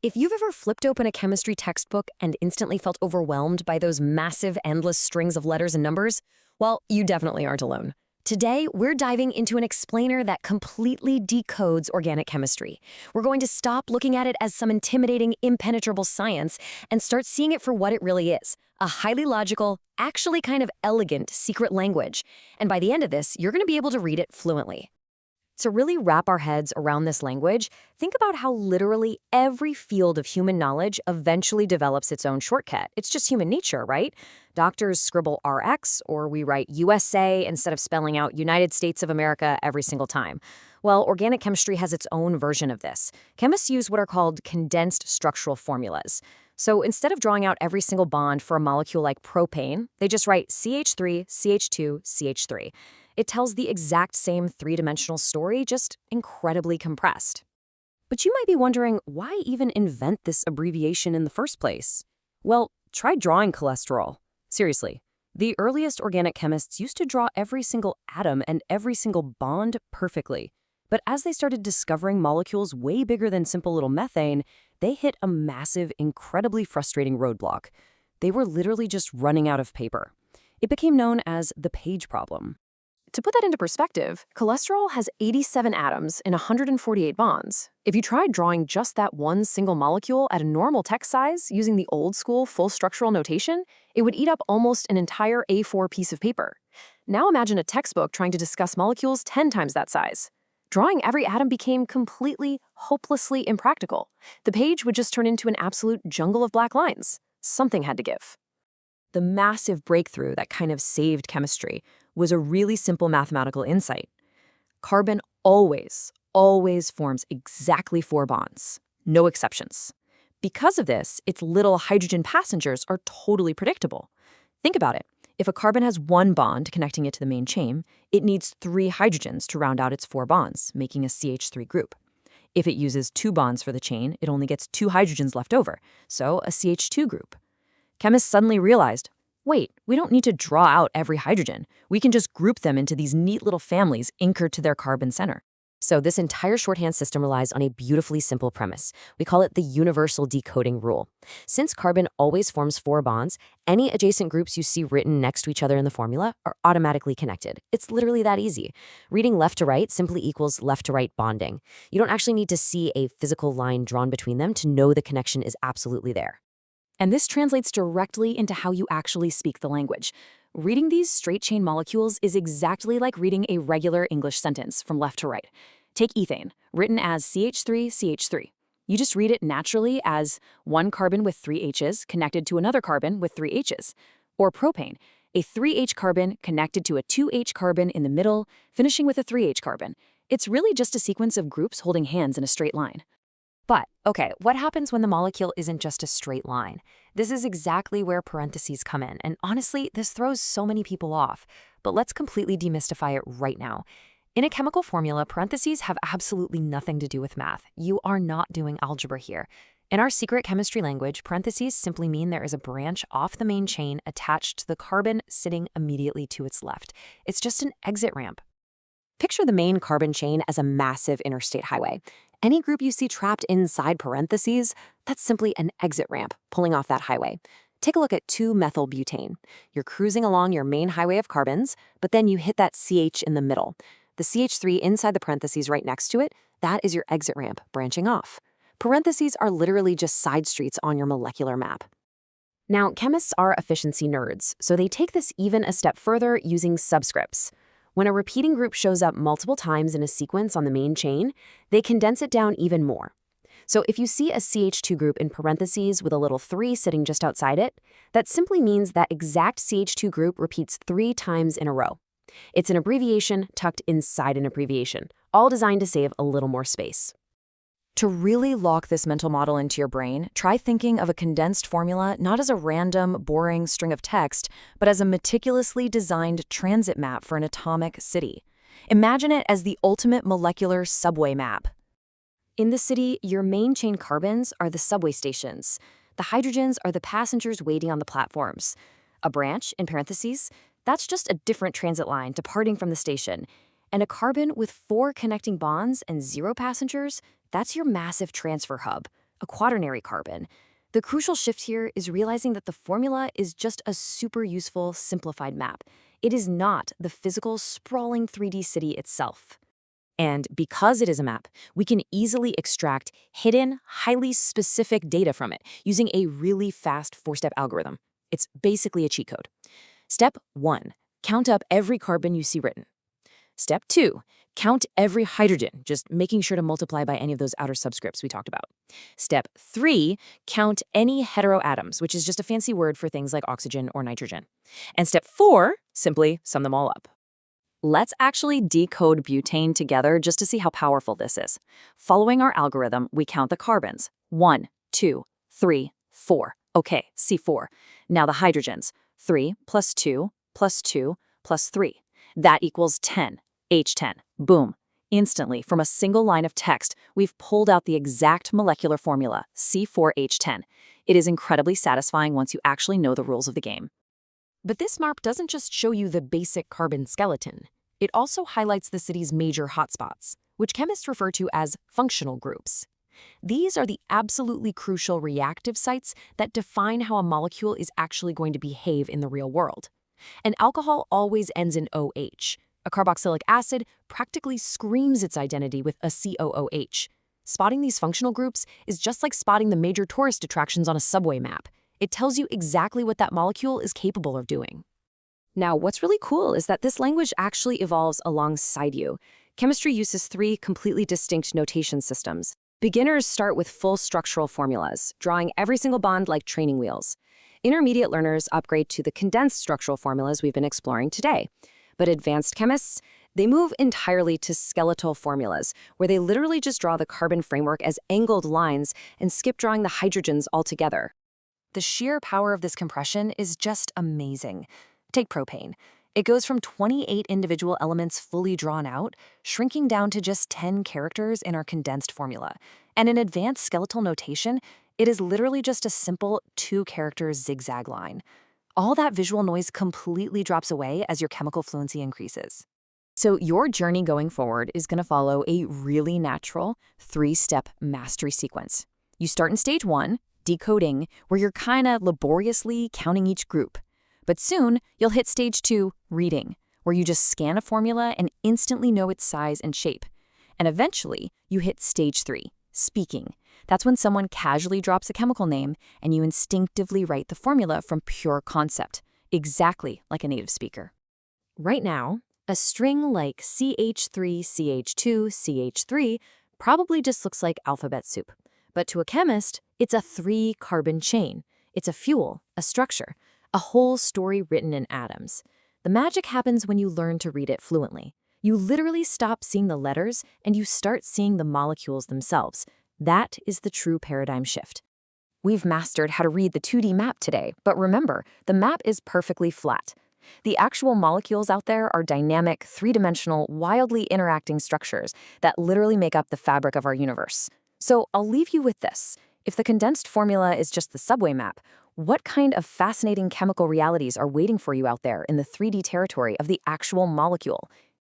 If you've ever flipped open a chemistry textbook and instantly felt overwhelmed by those massive, endless strings of letters and numbers, well, you definitely aren't alone. Today, we're diving into an explainer that completely decodes organic chemistry. We're going to stop looking at it as some intimidating, impenetrable science and start seeing it for what it really is, a highly logical, actually kind of elegant secret language. And by the end of this, you're going to be able to read it fluently. To really wrap our heads around this language, think about how literally every field of human knowledge eventually develops its own shortcut. It's just human nature, right? Doctors scribble RX, or we write USA instead of spelling out United States of America every single time. Well, organic chemistry has its own version of this. Chemists use what are called condensed structural formulas. So instead of drawing out every single bond for a molecule like propane, they just write CH₃CH₂CH₃. It tells the exact same three-dimensional story, just incredibly compressed. But you might be wondering, why even invent this abbreviation in the first place? Well, try drawing cholesterol. Seriously, the earliest organic chemists used to draw every single atom and every single bond perfectly. But as they started discovering molecules way bigger than simple little methane, they hit a massive, incredibly frustrating roadblock. They were literally just running out of paper. It became known as the page problem. To put that into perspective, cholesterol has 87 atoms and 148 bonds. If you tried drawing just that one single molecule at a normal text size using the old-school full structural notation, it would eat up almost an entire A4 piece of paper. Now imagine a textbook trying to discuss molecules 10 times that size. Drawing every atom became completely, hopelessly impractical. The page would just turn into an absolute jungle of black lines. Something had to give. The massive breakthrough that kind of saved chemistry was a really simple mathematical insight. Carbon always forms exactly 4 bonds, no exceptions. Because of this, its little hydrogen passengers are totally predictable. Think about it. If a carbon has 1 bond connecting it to the main chain, it needs 3 hydrogens to round out its 4 bonds, making a CH3 group. If it uses 2 bonds for the chain, it only gets 2 hydrogens left over, so a CH2 group. Chemists suddenly realized, wait, we don't need to draw out every hydrogen. We can just group them into these neat little families anchored to their carbon center. So this entire shorthand system relies on a beautifully simple premise. We call it the universal decoding rule. Since carbon always forms 4 bonds, any adjacent groups you see written next to each other in the formula are automatically connected. It's literally that easy. Reading left to right simply equals left to right bonding. You don't actually need to see a physical line drawn between them to know the connection is absolutely there. And this translates directly into how you actually speak the language. Reading these straight-chain molecules is exactly like reading a regular English sentence from left to right. Take ethane, written as CH₃CH₃. You just read it naturally as 1 carbon with 3 H's connected to another carbon with 3 H's. Or propane, a 3H carbon connected to a 2H carbon in the middle, finishing with a 3H carbon. It's really just a sequence of groups holding hands in a straight line. But, okay, what happens when the molecule isn't just a straight line? This is exactly where parentheses come in, and honestly, this throws so many people off. But let's completely demystify it right now. In a chemical formula, parentheses have absolutely nothing to do with math. You are not doing algebra here. In our secret chemistry language, parentheses simply mean there is a branch off the main chain attached to the carbon sitting immediately to its left. It's just an exit ramp. Picture the main carbon chain as a massive interstate highway. Any group you see trapped inside parentheses, that's simply an exit ramp pulling off that highway. Take a look at 2-methylbutane. You're cruising along your main highway of carbons, but then you hit that CH in the middle. The CH3 inside the parentheses right next to it, that is your exit ramp branching off. Parentheses are literally just side streets on your molecular map. Now, chemists are efficiency nerds, so they take this even a step further using subscripts. When a repeating group shows up multiple times in a sequence on the main chain, they condense it down even more. So if you see a CH2 group in parentheses with a little 3 sitting just outside it, that simply means that exact CH2 group repeats 3 times in a row. It's an abbreviation tucked inside an abbreviation, all designed to save a little more space. To really lock this mental model into your brain, try thinking of a condensed formula not as a random, boring string of text, but as a meticulously designed transit map for an atomic city. Imagine it as the ultimate molecular subway map. In the city, your main chain carbons are the subway stations. The hydrogens are the passengers waiting on the platforms. A branch, in parentheses, that's just a different transit line departing from the station. And a carbon with 4 connecting bonds and 0 passengers, that's your massive transfer hub, a quaternary carbon. The crucial shift here is realizing that the formula is just a super useful, simplified map. It is not the physical, sprawling 3D city itself. And because it is a map, we can easily extract hidden, highly specific data from it using a really fast 4-step algorithm. It's basically a cheat code. Step 1. Count up every carbon you see written. Step 2. Count every hydrogen, just making sure to multiply by any of those outer subscripts we talked about. Step 3. Count any heteroatoms, which is just a fancy word for things like oxygen or nitrogen. And step 4, simply sum them all up. Let's actually decode butane together just to see how powerful this is. Following our algorithm, we count the carbons. 1, 2, 3, 4. Okay, C4. Now the hydrogens. 3 plus 2 plus 2 plus 3. That equals 10. H10. Boom. Instantly, from a single line of text, we've pulled out the exact molecular formula, C4H10. It is incredibly satisfying once you actually know the rules of the game. But this map doesn't just show you the basic carbon skeleton. It also highlights the city's major hotspots, which chemists refer to as functional groups. These are the absolutely crucial reactive sites that define how a molecule is actually going to behave in the real world. An alcohol always ends in OH. A carboxylic acid practically screams its identity with a COOH. Spotting these functional groups is just like spotting the major tourist attractions on a subway map. It tells you exactly what that molecule is capable of doing. Now, what's really cool is that this language actually evolves alongside you. Chemistry uses 3 completely distinct notation systems. Beginners start with full structural formulas, drawing every single bond like training wheels. Intermediate learners upgrade to the condensed structural formulas we've been exploring today. But advanced chemists, they move entirely to skeletal formulas, where they literally just draw the carbon framework as angled lines and skip drawing the hydrogens altogether. The sheer power of this compression is just amazing. Take propane. It goes from 28 individual elements fully drawn out, shrinking down to just 10 characters in our condensed formula. And in advanced skeletal notation, it is literally just a simple 2-character zigzag line. All that visual noise completely drops away as your chemical fluency increases. So your journey going forward is going to follow a really natural 3-step mastery sequence. You start in stage 1, decoding, where you're kind of laboriously counting each group. But soon, you'll hit stage 2, reading, where you just scan a formula and instantly know its size and shape. And eventually, you hit stage 3, speaking. That's when someone casually drops a chemical name and you instinctively write the formula from pure concept, exactly like a native speaker. Right now, a string like CH₃CH₂CH₃ probably just looks like alphabet soup. But to a chemist, it's a 3-carbon chain. It's a fuel, a structure, a whole story written in atoms. The magic happens when you learn to read it fluently. You literally stop seeing the letters and you start seeing the molecules themselves. That is the true paradigm shift. We've mastered how to read the 2D map today, but remember, the map is perfectly flat. The actual molecules out there are dynamic, 3-dimensional, wildly interacting structures that literally make up the fabric of our universe. So I'll leave you with this. If the condensed formula is just the subway map, what kind of fascinating chemical realities are waiting for you out there in the 3D territory of the actual molecule?